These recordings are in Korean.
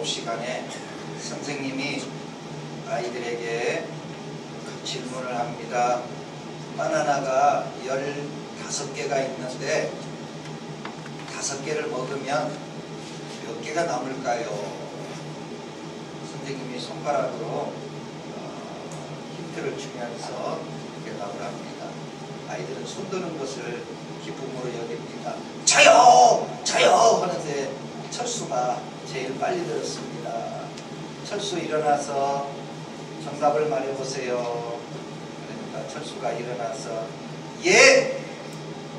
수업 시간에 선생님이 아이들에게 질문을 합니다. 바나나가 15개가 있는데 5개를 먹으면 몇 개가 남을까요? 선생님이 손가락으로 힌트를 주면서 대답을 합니다. 아이들은 손 드는 것을 기쁨으로 여깁니다. 저요! 저요! 하는데 철수가 제일 빨리 들었습니다. 철수 일어나서 정답을 말해보세요. 그러니까 철수가 일어나서 예!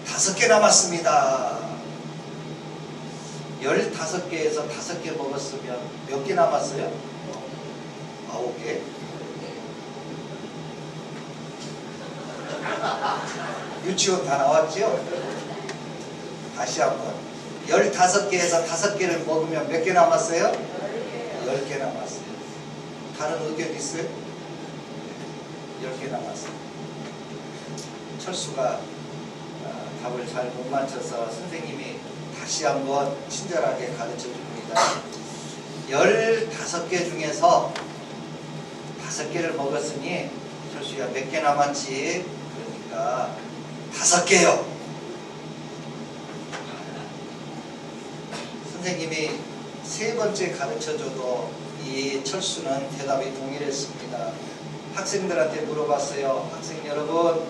5개 남았습니다. 15개에서 5개 먹었으면 몇 개 남았어요? 9개? 유치원 다 나왔죠? 다시 한번 15개에서 5개를 먹으면 몇 개 남았어요? 10개 남았어요. 다른 의견 있어요? 10개 남았어요. 철수가 답을 잘 못 맞춰서 선생님이 다시 한번 친절하게 가르쳐 줍니다. 15개 중에서 5개를 먹었으니 철수야 몇 개 남았지? 그러니까 5개요. 선생님이 3번째 가르쳐줘도 이 철수는 대답이 동일했습니다. 학생들한테 물어봤어요. 학생 여러분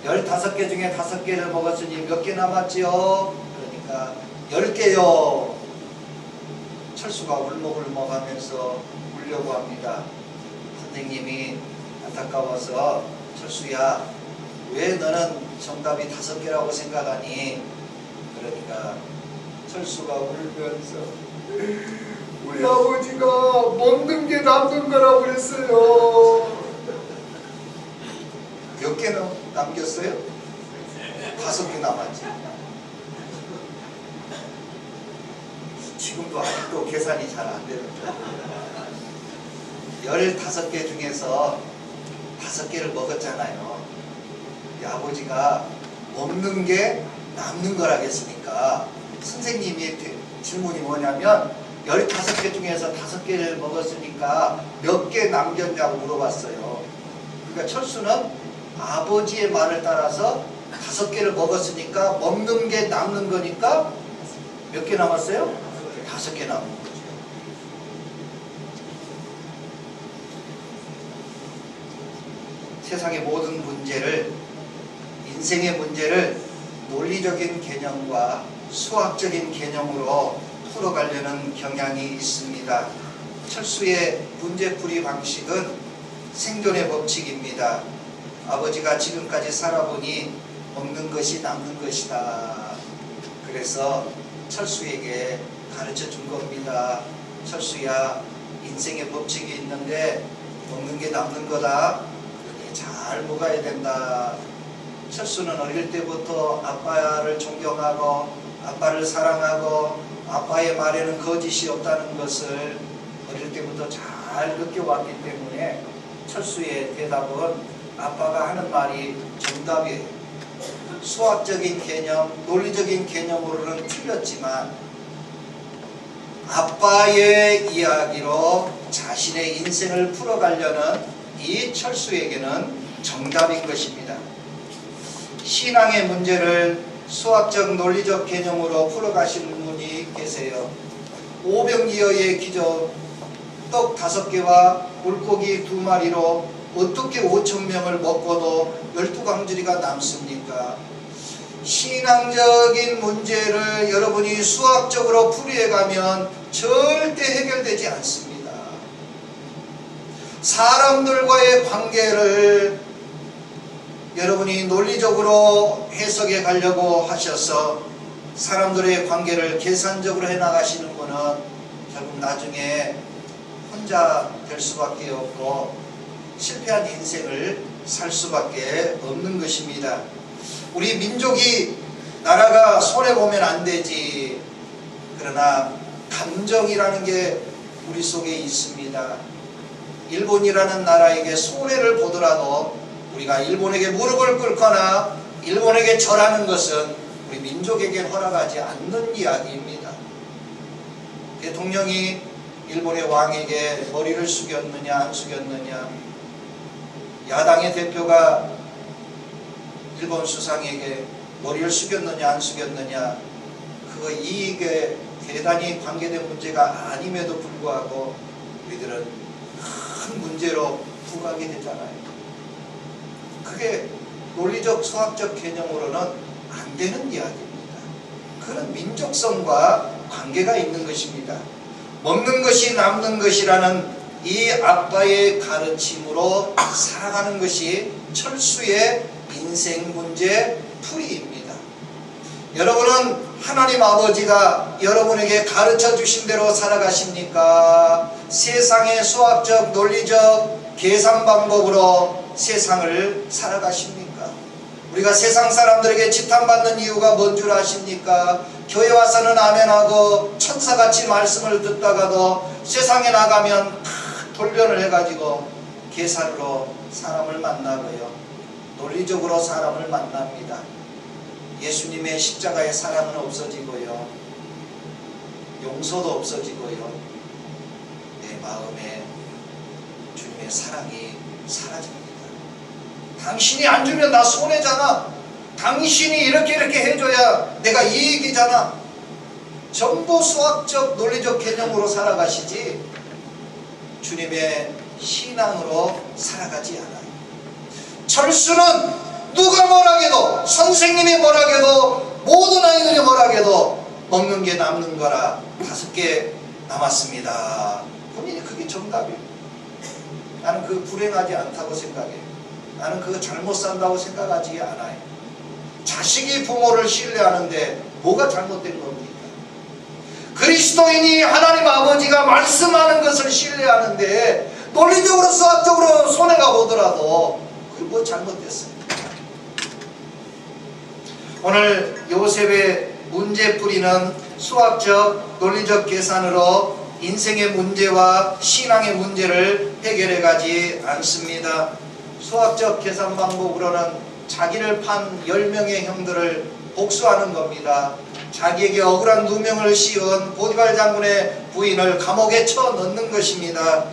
15개 중에 5개를 먹었으니 몇 개 남았지요? 그러니까 10개요. 철수가 울먹울먹 하면서 울려고 합니다. 선생님이 안타까워서 철수야 왜 너는 정답이 5개라고 생각하니? 그러니까 철수가 울면서 우리 아버지가 먹는 게 남는 거라고 그랬어요. 몇 개는 남겼어요? 5개 남았지. 지금도 아직도 계산이 잘 안 되는데 15개 중에서 5개를 먹었잖아요. 아버지가 먹는 게 남는 거라겠으니까 선생님이 질문이 뭐냐면 15개 중에서 5개를 먹었으니까 몇 개 남겼냐고 물어봤어요. 그러니까 철수는 아버지의 말을 따라서 5개를 먹었으니까 먹는 게 남는 거니까 몇 개 남았어요? 5개 남은 거죠. 세상의 모든 문제를, 인생의 문제를 논리적인 개념과 수학적인 개념으로 풀어가려는 경향이 있습니다. 철수의 문제풀이 방식은 생존의 법칙입니다. 아버지가 지금까지 살아보니 먹는 것이 남는 것이다. 그래서 철수에게 가르쳐 준 겁니다. 철수야, 인생의 법칙이 있는데 먹는 게 남는 거다. 그러니 잘 먹어야 된다. 철수는 어릴 때부터 아빠를 존경하고 아빠를 사랑하고 아빠의 말에는 거짓이 없다는 것을 어릴 때부터 잘 느껴왔기 때문에 철수의 대답은 아빠가 하는 말이 정답이에요. 수학적인 개념, 논리적인 개념으로는 틀렸지만 아빠의 이야기로 자신의 인생을 풀어가려는 이 철수에게는 정답인 것입니다. 신앙의 문제를 수학적 논리적 개념으로 풀어가시는 분이 계세요. 오병이어의 기적, 떡 5개와 물고기 2마리로 어떻게 5,000명을 먹고도 12광주리가 남습니까? 신앙적인 문제를 여러분이 수학적으로 풀이해가면 절대 해결되지 않습니다. 사람들과의 관계를 여러분이 논리적으로 해석해 가려고 하셔서 사람들의 관계를 계산적으로 해나가시는 분은 결국 나중에 혼자 될 수밖에 없고 실패한 인생을 살 수밖에 없는 것입니다. 우리 민족이 나라가 손해보면 안 되지. 그러나 감정이라는 게 우리 속에 있습니다. 일본이라는 나라에게 손해를 보더라도 우리가 일본에게 무릎을 꿇거나 일본에게 절하는 것은 우리 민족에게 허락하지 않는 이야기입니다. 대통령이 일본의 왕에게 머리를 숙였느냐 안 숙였느냐, 야당의 대표가 일본 수상에게 머리를 숙였느냐 안 숙였느냐, 그거 이익에 대단히 관계된 문제가 아님에도 불구하고 우리들은 큰 문제로 부각이 되잖아요. 그게 논리적 수학적 개념으로는 안 되는 이야기입니다. 그런 민족성과 관계가 있는 것입니다. 먹는 것이 남는 것이라는 이 아빠의 가르침으로 살아가는 것이 철수의 인생 문제 풀이입니다. 여러분은 하나님 아버지가 여러분에게 가르쳐 주신 대로 살아가십니까? 세상의 수학적 논리적 계산 방법으로 세상을 살아가십니까? 우리가 세상 사람들에게 지탄받는 이유가 뭔 줄 아십니까? 교회 와서는 아멘하고 천사같이 말씀을 듣다가도 세상에 나가면 돌변을 해가지고 계산으로 사람을 만나고요, 논리적으로 사람을 만납니다. 예수님의 십자가의 사랑은 없어지고요, 용서도 없어지고요, 내 마음에 주님의 사랑이 사라집니다. 당신이 안 주면 나 손해잖아. 당신이 이렇게 해줘야 내가 이익이잖아. 전부 수학적 논리적 개념으로 살아가시지 주님의 신앙으로 살아가지 않아요. 철수는 누가 뭐라 해도, 선생님이 뭐라 해도, 모든 아이들이 뭐라 해도 먹는 게 남는 거라 5개 남았습니다. 본인이 그게 정답이에요. 나는 그거 불행하지 않다고 생각해요. 나는 그거 잘못 산다고 생각하지 않아요. 자식이 부모를 신뢰하는데 뭐가 잘못된 겁니까? 그리스도인이 하나님 아버지가 말씀하는 것을 신뢰하는데 논리적으로 수학적으로 손해가 오더라도 그게 뭐 잘못됐습니까? 오늘 요셉의 문제풀이는 수학적 논리적 계산으로 인생의 문제와 신앙의 문제를 해결해 가지 않습니다. 수학적 계산 방법으로는 자기를 판 10명의 형들을 복수하는 겁니다. 자기에게 억울한 누명을 씌운 보디발 장군의 부인을 감옥에 쳐 넣는 것입니다.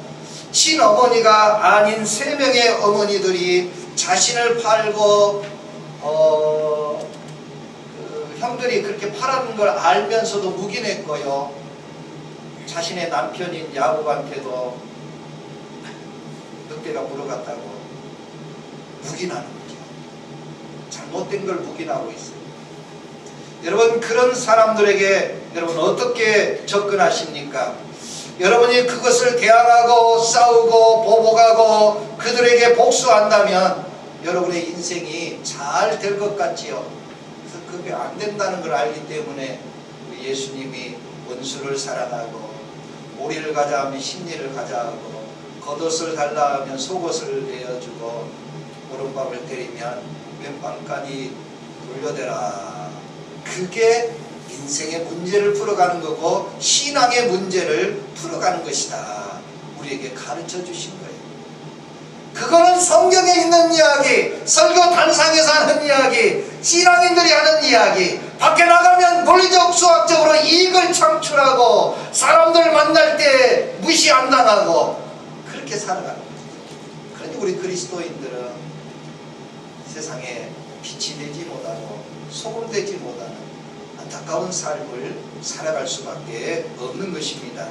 친어머니가 아닌 3명의 어머니들이 자신을 팔고 형들이 그렇게 팔았는 걸 알면서도 묵인했고요, 자신의 남편인 야곱한테도 늑대가 물어갔다고 묵인하는 거죠. 잘못된 걸 묵인하고 있어요. 여러분, 그런 사람들에게 여러분 어떻게 접근하십니까? 여러분이 그것을 대항하고 싸우고 보복하고 그들에게 복수한다면 여러분의 인생이 잘 될 것 같지요. 그래서 그게 안 된다는 걸 알기 때문에 우리 예수님이 원수를 사랑하고 오리를 가자 하면 심리를 가자 하고 겉옷을 달라 하면 속옷을 내어주고 오른밥을 때리면 왼빵까지 돌려대라. 그게 인생의 문제를 풀어가는 거고 신앙의 문제를 풀어가는 것이다. 우리에게 가르쳐 주신 거예요. 그거는 성경에 있는 이야기, 설교 단상에서 하는 이야기, 신앙인들이 하는 이야기, 밖에 나가면 논리적 수학적으로 이익을 창출하고 사람들 만날 때 무시 안 당하고 그렇게 살아가는 거예요. 그러니 우리 그리스도인들은 세상에 빛이 되지 못하고 소금 되지 못하는 안타까운 삶을 살아갈 수밖에 없는 것입니다.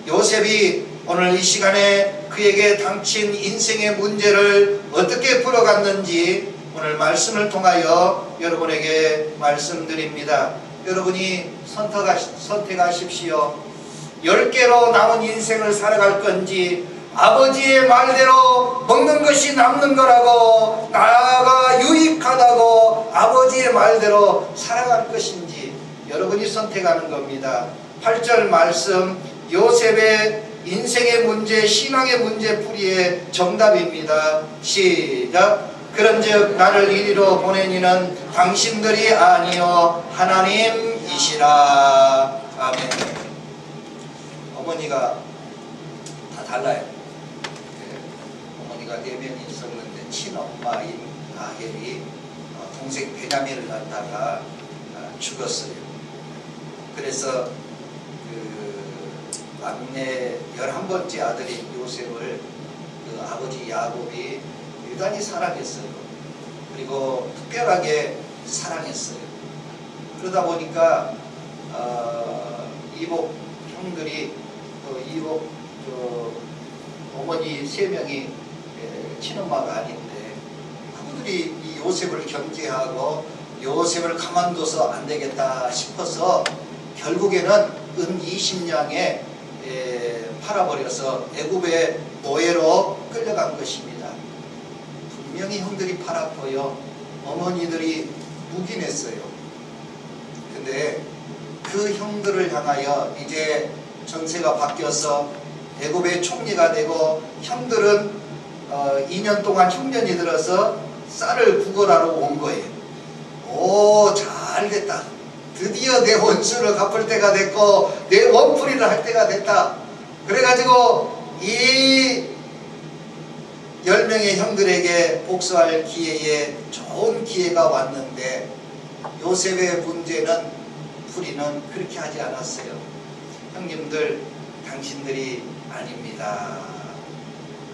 요셉이 오늘 이 시간에 그에게 닥친 인생의 문제를 어떻게 풀어갔는지 오늘 말씀을 통하여 여러분에게 말씀드립니다. 여러분이 선택하십시오. 10개로 남은 인생을 살아갈 건지, 아버지의 말대로 먹는 것이 남는 거라고 나가 유익하다고 아버지의 말대로 살아갈 것인지 여러분이 선택하는 겁니다. 8절 말씀, 요셉의 인생의 문제, 신앙의 문제 풀이의 정답입니다. 시작. 그런즉 나를 이리로 보낸 이는 당신들이 아니요 하나님이시라. 아멘. 어머니가 다 달라요. 어머니가 4명이 있었는데 친엄마인 라헬이 동생 베냐민을 낳다가 죽었어요. 그래서 막내 11번째 아들인 요셉을 그 아버지 야곱이 대단히 사랑했어요. 그리고 특별하게 사랑했어요. 그러다 보니까 이복 형들이 이복 어머니 3명이 친엄마가 아닌데 그분들이 이 요셉을 견제하고 요셉을 가만둬서 안 되겠다 싶어서 결국에는 은 20냥에 팔아버려서 애굽의 노예로 끌려간 것입니다. 분명히 형들이 팔았고요. 어머니들이 묵인했어요. 근데 그 형들을 향하여 이제 정세가 바뀌어서 애굽의 총리가 되고 형들은 2년 동안 흉년이 들어서 쌀을 구걸하러 온 거예요. 오, 잘됐다. 드디어 내 원수를 갚을 때가 됐고 내 원풀이를 할 때가 됐다. 그래가지고 이 10명의 형들에게 복수할 기회에 좋은 기회가 왔는데 요셉의 문제는 풀이는 그렇게 하지 않았어요. 형님들, 당신들이 아닙니다.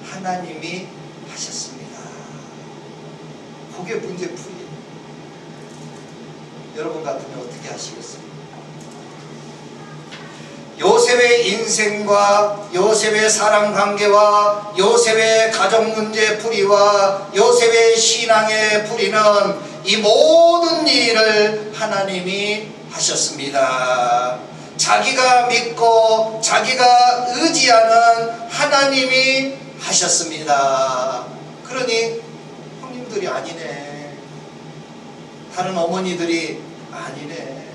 하나님이 하셨습니다. 그게 문제 풀이에요. 여러분 같으면 어떻게 하시겠습니까? 요셉의 인생과 요셉의 사랑관계와 요셉의 가정문제 풀이와 요셉의 신앙의 풀이는 이 모든 일을 하나님이 하셨습니다. 자기가 믿고 자기가 의지하는 하나님이 하셨습니다. 그러니 형님들이 아니네, 다른 어머니들이 아니네.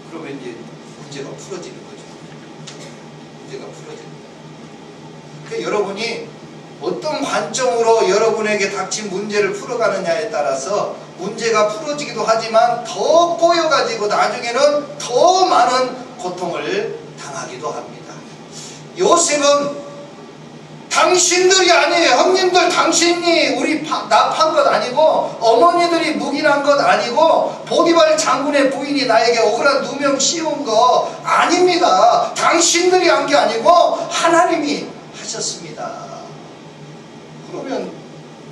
그러면 이제 문제가 풀어지는 거죠. 문제가 풀어지는 거예요. 그러니까 여러분이 어떤 관점으로 여러분에게 닥친 문제를 풀어가느냐에 따라서 문제가 풀어지기도 하지만 더 꼬여가지고 나중에는 더 많은 고통을 당하기도 합니다. 요셉은 당신들이 아니에요. 형님들, 당신이 우리 나 판 것 아니고 어머니들이 묵인한 것 아니고 보디발 장군의 부인이 나에게 억울한 누명 씌운 거 아닙니다. 당신들이 한 게 아니고 하나님이 하셨습니다. 그러면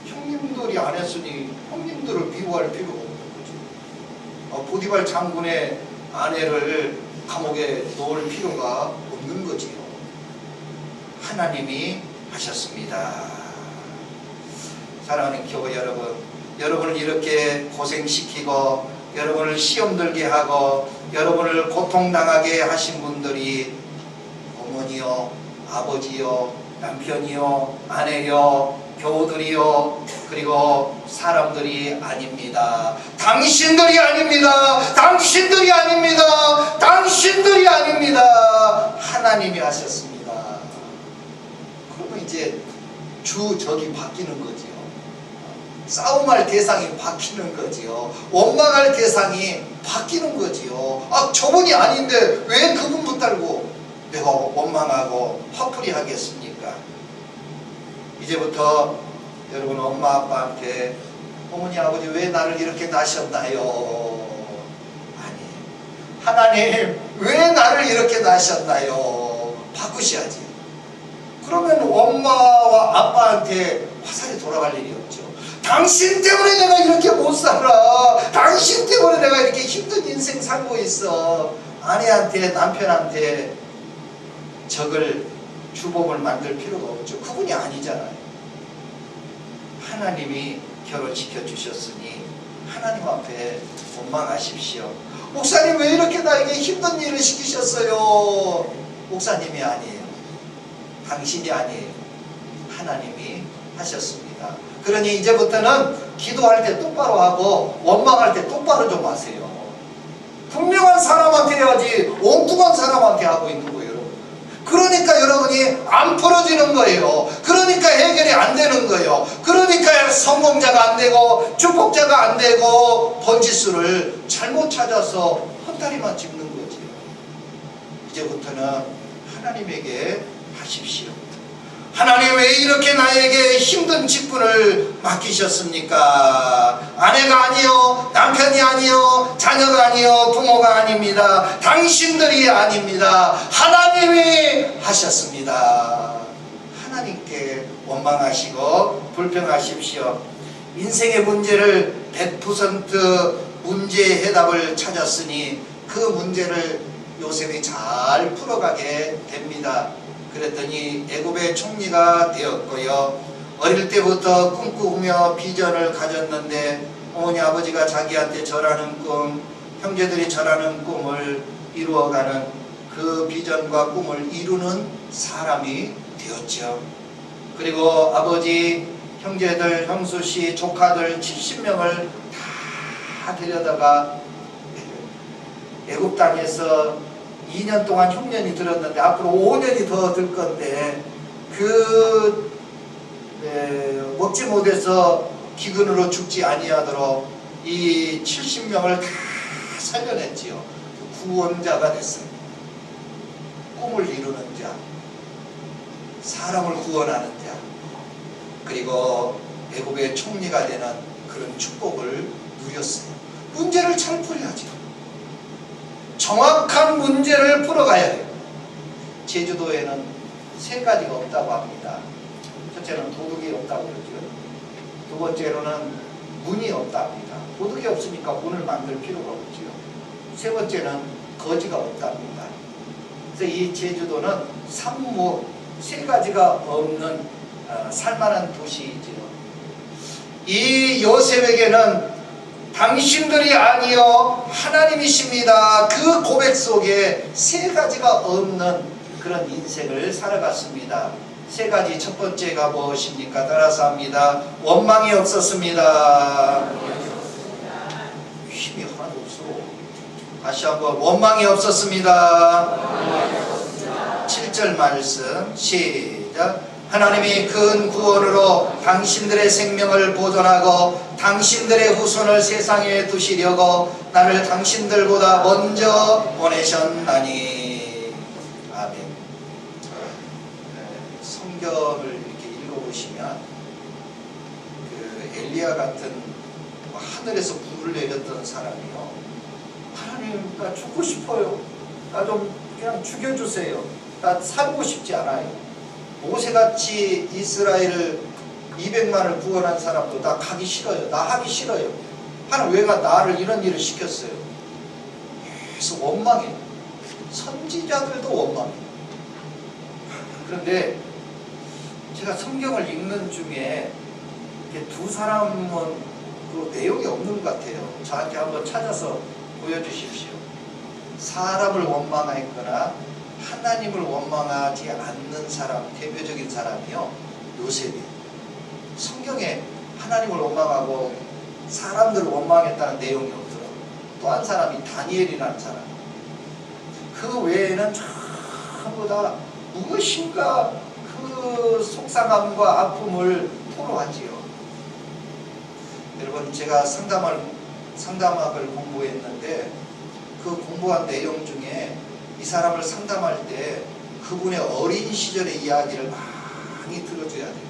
형님들이 안 했으니 형님들을 미워할 필요가 없는 거죠. 보디발 장군의 아내를 감옥에 넣을 필요가 없는 거지요. 하나님이 하셨습니다. 사랑하는 교회 여러분, 여러분을 이렇게 고생시키고 여러분을 시험 들게 하고 여러분을 고통당하게 하신 분들이 어머니요, 아버지요, 남편이요, 아내요, 교우들이요, 그리고 사람들이 아닙니다. 당신들이 아닙니다. 당신들이 아닙니다. 당신들이 아닙니다. 하나님이 하셨습니다. 그러면 이제 주적이 바뀌는 거지요. 싸움할 대상이 바뀌는 거지요. 원망할 대상이 바뀌는 거지요. 아, 저분이 아닌데 왜 그분 붙들고 내가 원망하고 화풀이 하겠습니까? 이제부터 여러분 엄마 아빠한테 어머니 아버지 왜 나를 이렇게 낳으셨나요? 아니, 하나님 왜 나를 이렇게 낳으셨나요? 바꾸셔야지. 그러면 엄마와 아빠한테 화살이 돌아갈 일이 없죠. 당신 때문에 내가 이렇게 못 살아. 당신 때문에 내가 이렇게 힘든 인생 살고 있어. 아내한테, 남편한테 적을, 주범을 만들 필요가 없죠. 그분이 아니잖아요. 하나님이 결혼시켜 주셨으니 하나님 앞에 원망하십시오. 목사님 왜 이렇게 나에게 힘든 일을 시키셨어요? 목사님이 아니에요. 당신이 아니에요. 하나님이 하셨습니다. 그러니 이제부터는 기도할 때 똑바로 하고 원망할 때 똑바로 좀 하세요. 분명한 사람한테 해야지 엉뚱한 사람한테 하고 있는 거예요. 그러니까 여러분이 안 풀어지는 거예요. 그러니까 해결이 안 되는 거예요. 그러니까 성공자가 안 되고 축복자가 안 되고 번지수를 잘못 찾아서 헛다리만 짚는 거지요. 이제부터는 하나님에게 하십시오. 하나님 왜 이렇게 나에게 힘든 직분을 맡기셨습니까? 아내가 아니요, 남편이 아니요, 자녀가 아니요, 부모가 아닙니다. 당신들이 아닙니다. 하나님이 하셨습니다. 하나님께 원망하시고 불평하십시오. 인생의 문제를 100% 문제의 해답을 찾았으니 그 문제를 요셉이 잘 풀어가게 됩니다. 그랬더니 애굽의 총리가 되었고요. 어릴 때부터 꿈꾸며 비전을 가졌는데 어머니 아버지가 자기한테 절하는 꿈, 형제들이 절하는 꿈을 이루어가는 그 비전과 꿈을 이루는 사람이 되었죠. 그리고 아버지, 형제들, 형수씨, 조카들 70명을 다 데려다가 애굽 땅에서 2년 동안 흉년이 들었는데 앞으로 5년이 더 들 건데 먹지 못해서 기근으로 죽지 아니하도록 이 70명을 다 살려냈지요. 구원자가 됐어요. 꿈을 이루는 자, 사람을 구원하는 자, 그리고 애굽의 총리가 되는 그런 축복을 누렸어요. 문제를 잘 풀어야죠. 정확한 문제를 풀어가야 해요. 제주도에는 3가지가 없다고 합니다. 첫째는 도둑이 없다고 그러죠. 두 번째로는 문이 없답니다. 도둑이 없으니까 문을 만들 필요가 없죠. 세 번째는 거지가 없답니다. 그래서 이 제주도는 삼무 3가지가 없는 살만한 도시이지요. 이 요셉에게는 당신들이 아니요 하나님이십니다. 그 고백 속에 3가지가 없는 그런 인생을 살아갔습니다. 3가지. 첫 번째가 무엇입니까? 따라서 합니다. 원망이 없었습니다. 힘이 하나도 없어. 다시 한번 원망이 없었습니다. 7절 말씀 시작. 하나님이 큰 구원으로 당신들의 생명을 보존하고 당신들의 후손을 세상에 두시려고 나를 당신들보다 먼저 보내셨나니. 아멘. 성경을 이렇게 읽어보시면 그 엘리야 같은 하늘에서 불을 내렸던 사람이요, 하나님 나 죽고 싶어요. 나 좀 그냥 죽여주세요. 나 살고 싶지 않아요. 모세같이 이스라엘을 200만을 구원한 사람도 나 가기 싫어요. 나 하기 싫어요. 하나님 왜 나를 이런 일을 시켰어요? 계속 원망해. 선지자들도 원망해. 그런데 제가 성경을 읽는 중에 이렇게 2 사람은 그 내용이 없는 것 같아요. 저한테 한번 찾아서 보여주십시오. 사람을 원망했거나 하나님을 원망하지 않는 사람, 대표적인 사람이요, 요셉이에요. 성경에 하나님을 원망하고 사람들을 원망했다는 내용이 없더라고요. 또 한 사람이 다니엘이라는 사람. 그 외에는 전부 다 무엇인가 그 속상함과 아픔을 토로하지요. 여러분, 제가 상담학을 공부했는데 그 공부한 내용 중에 이 사람을 상담할 때 그분의 어린 시절의 이야기를 많이 들어줘야 돼요.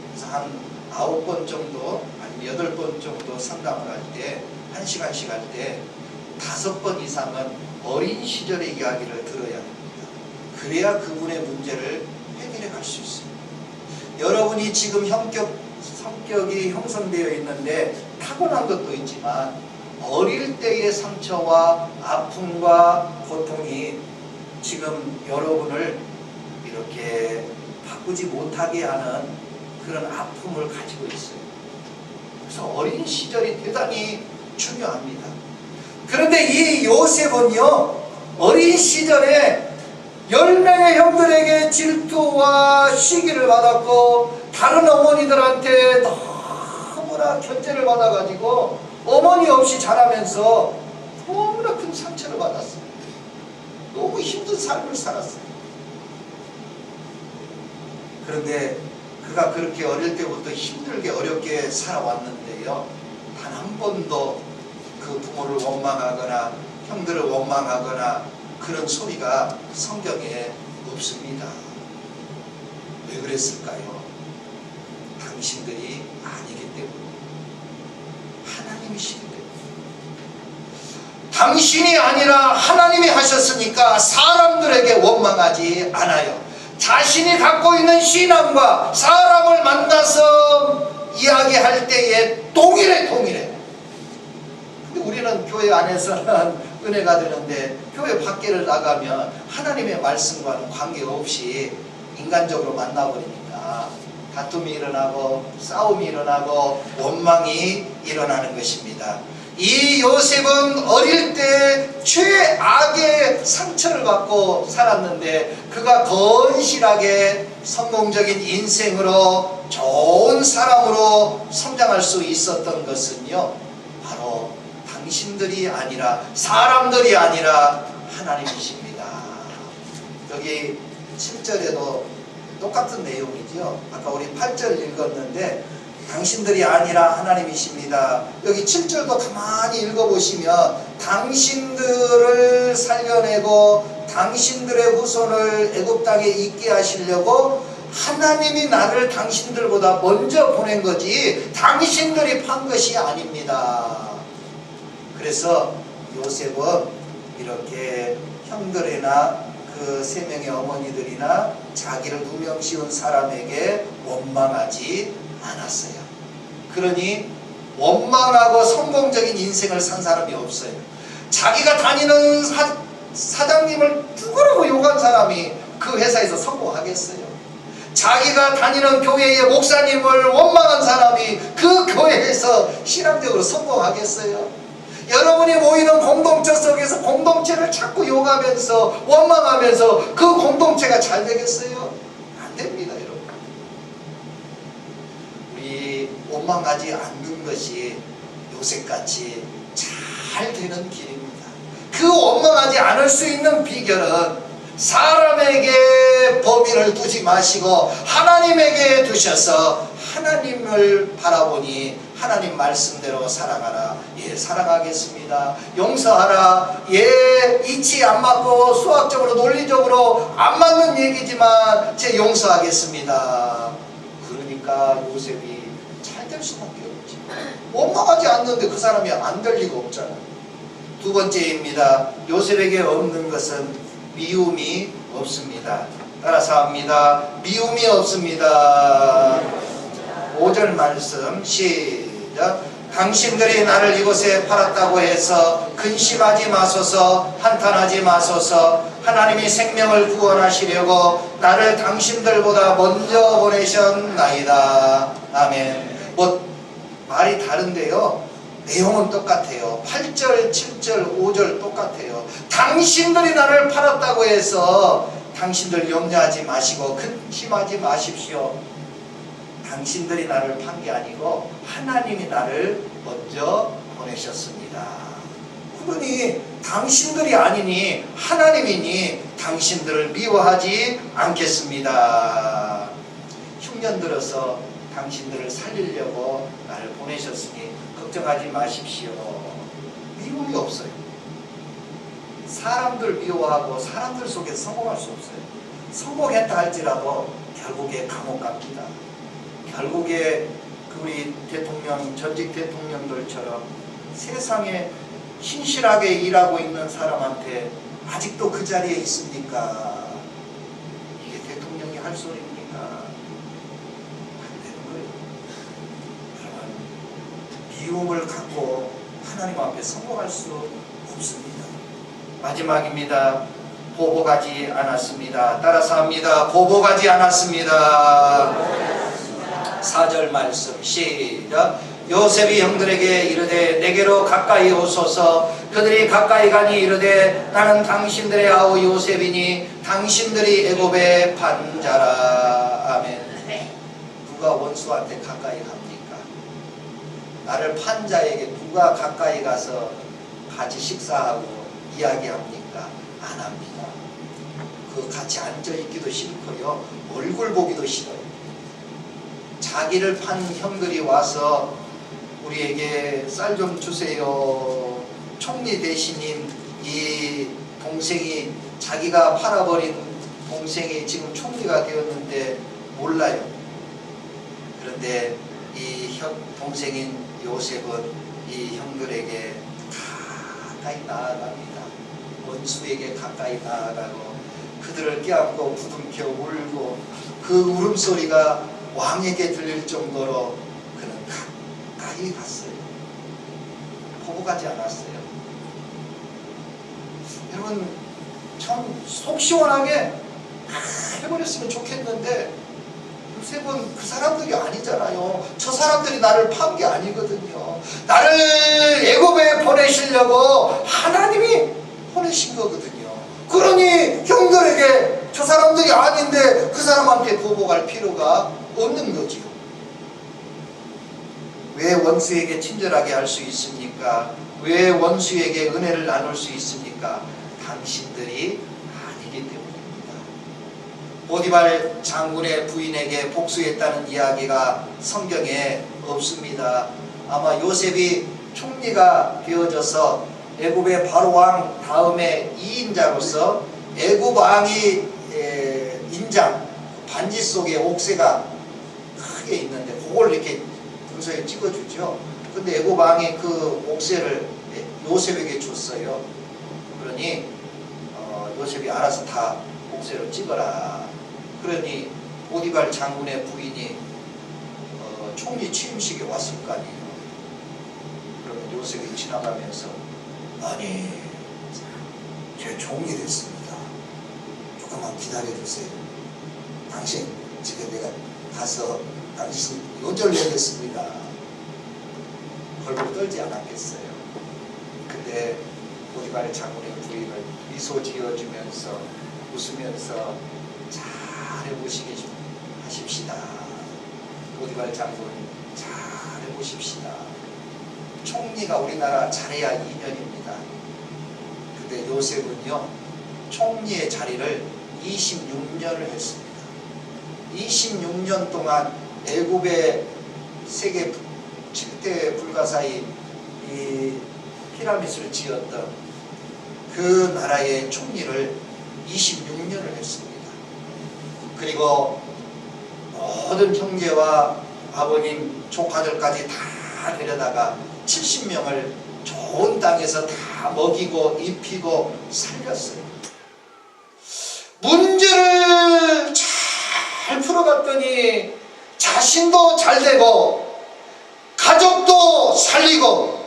그래서 한 9번 정도 아니면 8번 정도 상담을 할 때 1시간씩 할 때 5번 이상은 어린 시절의 이야기를 들어야 됩니다. 그래야 그분의 문제를 해결해 갈 수 있어요. 여러분이 지금 성격이 형성되어 있는데 타고난 것도 있지만 어릴 때의 상처와 아픔과 고통이 지금 여러분을 이렇게 바꾸지 못하게 하는 그런 아픔을 가지고 있어요. 그래서 어린 시절이 대단히 중요합니다. 그런데 이 요셉은요, 어린 시절에 10명의 형들에게 질투와 시기를 받았고 다른 어머니들한테 너무나 견제를 받아가지고 어머니 없이 자라면서 너무나 큰 상처를 받았어요. 너무 힘든 삶을 살았어요. 그런데 그가 그렇게 어릴 때부터 힘들게 어렵게 살아왔는데요, 단 한 번도 그 부모를 원망하거나 형들을 원망하거나 그런 소리가 성경에 없습니다. 왜 그랬을까요? 당신들이 아니기 때문에. 하나님이시기 때문에. 당신이 아니라 하나님이 하셨으니까 사람들에게 원망하지 않아요. 자신이 갖고 있는 신앙과 사람을 만나서 이야기할 때에 동일해. 근데 우리는 교회 안에서는 은혜가 되는데 교회 밖에를 나가면 하나님의 말씀과는 관계없이 인간적으로 만나버리니까 다툼이 일어나고 싸움이 일어나고 원망이 일어나는 것입니다. 이 요셉은 어릴 때 최악의 상처를 받고 살았는데 그가 건실하게 성공적인 인생으로 좋은 사람으로 성장할 수 있었던 것은요, 바로 당신들이 아니라, 사람들이 아니라 하나님이십니다. 여기 7절에도 똑같은 내용이죠. 아까 우리 8절 읽었는데 당신들이 아니라 하나님이십니다. 여기 7절도 가만히 읽어보시면 당신들을 살려내고 당신들의 후손을 애굽 땅에 있게 하시려고 하나님이 나를 당신들보다 먼저 보낸 거지 당신들이 판 것이 아닙니다. 그래서 요셉은 이렇게 형들이나 그 3명의 어머니들이나 자기를 누명 씌운 사람에게 원망하지 않았어요. 그러니 원망하고 성공적인 인생을 산 사람이 없어요. 자기가 다니는 사장님을 죽으라고 욕한 사람이 그 회사에서 성공하겠어요? 자기가 다니는 교회의 목사님을 원망한 사람이 그 교회에서 신앙적으로 성공하겠어요? 여러분이 모이는 공동체 속에서 공동체를 자꾸 욕하면서 원망하면서 그 공동체가 잘 되겠어요? 안 됩니다, 여러분. 우리 원망하지 않는 것이 요셉같이 잘 되는 길입니다. 그 원망하지 않을 수 있는 비결은 사람에게 범위를 두지 마시고 하나님에게 두셔서 하나님을 바라보니 하나님 말씀대로 살아가라. 예, 사랑하겠습니다. 용서하라. 예, 이치 안 맞고 수학적으로 논리적으로 안 맞는 얘기지만 제 용서하겠습니다. 그러니까 요셉이 잘 될 수밖에 없지. 원망하지 않는데 그 사람이 안 될 리가 없잖아요. 두 번째입니다. 요셉에게 없는 것은 미움이 없습니다. 따라서 합니다. 미움이 없습니다. 5절 말씀 시작. 당신들이 나를 이곳에 팔았다고 해서 근심하지 마소서, 한탄하지 마소서. 하나님이 생명을 구원하시려고 나를 당신들보다 먼저 보내셨나이다. 아멘. 뭐 말이 다른데요, 내용은 똑같아요. 8절, 7절, 5절 똑같아요. 당신들이 나를 팔았다고 해서 당신들 염려하지 마시고 근심하지 마십시오. 당신들이 나를 판 게 아니고 하나님이 나를 먼저 보내셨습니다. 그러니 당신들이 아니니 하나님이니 당신들을 미워하지 않겠습니다. 흉년 들어서 당신들을 살리려고 나를 보내셨으니 걱정하지 마십시오. 미움이 없어요. 사람들 미워하고 사람들 속에서 성공할 수 없어요. 성공했다 할지라도 결국에 감옥 갑니다. 결국에 우리 대통령, 전직 대통령들처럼 세상에 신실하게 일하고 있는 사람한테 아직도 그 자리에 있습니까? 이게 대통령이 할 소리입니까? 안 되는 거예요. 여러분, 미움을 갖고 하나님 앞에 성공할 수 없습니다. 마지막입니다. 보복하지 않았습니다. 따라서 합니다. 보복하지 않았습니다. 4절 말씀 시작. 요셉이 형들에게 이르되 내게로 가까이 오소서. 그들이 가까이 가니 이르되 나는 당신들의 아우 요셉이니 당신들이 애굽에 판 자라. 아멘. 누가 원수한테 가까이 갑니까? 나를 판 자에게 누가 가까이 가서 같이 식사하고 이야기합니까? 안 합니다. 그 같이 앉아있기도 싫고요, 얼굴 보기도 싫어요. 자기를 판 형들이 와서 우리에게 쌀 좀 주세요. 총리 대신인 이 동생이, 자기가 팔아버린 동생이 지금 총리가 되었는데 몰라요. 그런데 이 동생인 요셉은 이 형들에게 가까이 나아갑니다. 원수에게 가까이 나아가고 그들을 껴안고 부둥켜 울고 그 울음소리가 왕에게 들릴 정도로 그는 가까이 갔어요. 보고 가지 않았어요. 여러분 참 속 시원하게 해버렸으면 좋겠는데 요셉은 그 사람들이 아니잖아요. 저 사람들이 나를 판 게 아니거든요. 나를 애굽에 보내시려고 하나님이 보내신 거거든요. 그러니 형들에게 저 사람들이 아닌데 그 사람한테 보복할 필요가 없는 거지요. 왜 원수에게 친절하게 할 수 있습니까? 왜 원수에게 은혜를 나눌 수 있습니까? 당신들이 아니기 때문입니다. 보디발 장군의 부인에게 복수했다는 이야기가 성경에 없습니다. 아마 요셉이 총리가 되어져서 애굽의 바로 왕 다음에 2인자로서 애굽 왕이 인장 반지 속에 옥새가 크게 있는데 그걸 이렇게 문서에 찍어주죠. 근데 애굽 왕이 그 옥새를 요셉에게 줬어요. 그러니 요셉이 알아서 다 옥새를 찍어라. 그러니 보디발 장군의 부인이 총리 취임식에 왔을 거 아니에요. 그러면 요셉이 지나가면서 아니 제 총리 됐습니다. 조금만 기다려주세요. 당신 집에 내가 가서 당신 요절 내겠습니다. 벌벌 떨지 않았겠어요. 근데 보디발 장군의 부인을 미소 지어주면서 웃으면서 잘해보시게 좀 하십시다. 보디발 장군 잘해보십시다. 총리가 우리나라 잘해야 2년입니다. 근데 요셉은요 총리의 자리를 26년을 했습니다. 26년 동안 애굽의 세계 7대 불가사의 이 피라미드를 지었던 그 나라의 총리를 26년을 했습니다. 그리고 모든 형제와 아버님 조카들까지 다 데려다가 70명을 좋은 땅에서 다 먹이고 입히고 살렸어요. 문제를 잘 풀어갔더니 자신도 잘 되고 가족도 살리고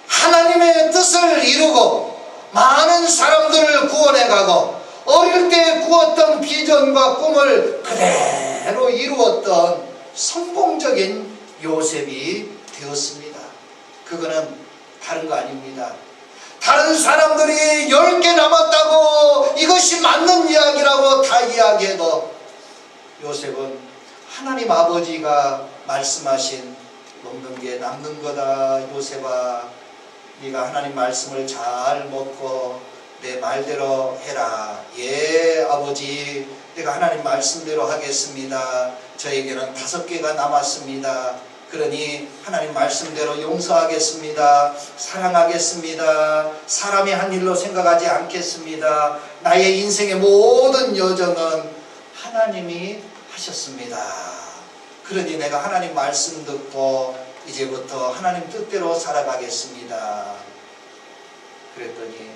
하나님의 뜻을 이루고 많은 사람들을 구원해가고 어릴 때 꾸었던 비전과 꿈을 그대로 이루었던 성공적인 요셉이 되었습니다. 그거는 다른 거 아닙니다. 다른 사람들이 10개 남았다고 이것이 맞는 이야기라고 다 이야기해도 요셉은 하나님 아버지가 말씀하신 먹는 게 남는 거다. 요셉아, 네가 하나님 말씀을 잘 먹고 내 말대로 해라. 예 아버지, 내가 하나님 말씀대로 하겠습니다. 저에게는 5개가 남았습니다. 그러니 하나님 말씀대로 용서하겠습니다. 사랑하겠습니다. 사람이 한 일로 생각하지 않겠습니다. 나의 인생의 모든 여정은 하나님이 하셨습니다. 그러니 내가 하나님 말씀 듣고 이제부터 하나님 뜻대로 살아가겠습니다. 그랬더니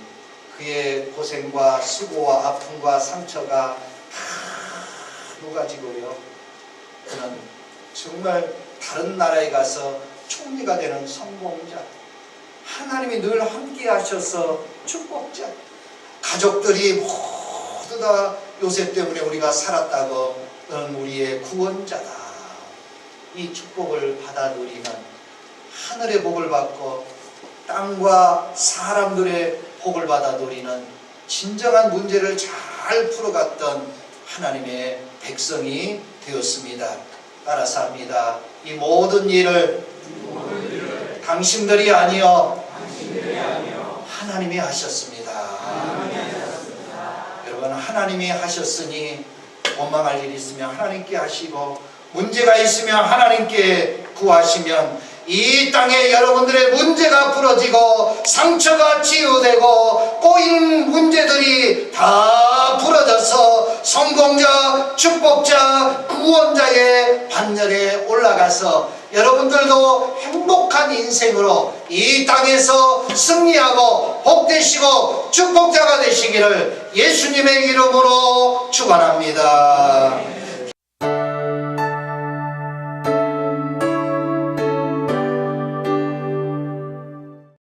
그의 고생과 수고와 아픔과 상처가 다 녹아지고요. 그는 정말 다른 나라에 가서 총리가 되는 성공자, 하나님이 늘 함께 하셔서 축복자, 가족들이 모두 다 요셉 때문에 우리가 살았다고 너는 우리의 구원자다. 이 축복을 받아 누리는, 하늘의 복을 받고 땅과 사람들의 복을 받아 누리는 진정한 문제를 잘 풀어갔던 하나님의 백성이 되었습니다. 따라서 합니다. 이 모든 일을 당신들이 아니요 하나님이 하셨습니다. 여러분, 하나님이 하셨으니 원망할 일이 있으면 하나님께 하시고 문제가 있으면 하나님께 구하시면 이 땅에 여러분들의 문제가 풀어지고 상처가 치유되고 꼬인 문제들이 다 풀어져서 성공자, 축복자, 구원자의 반열에 올라가서 여러분들도 행복한 인생으로 이 땅에서 승리하고 복되시고 축복자가 되시기를 예수님의 이름으로 축원합니다.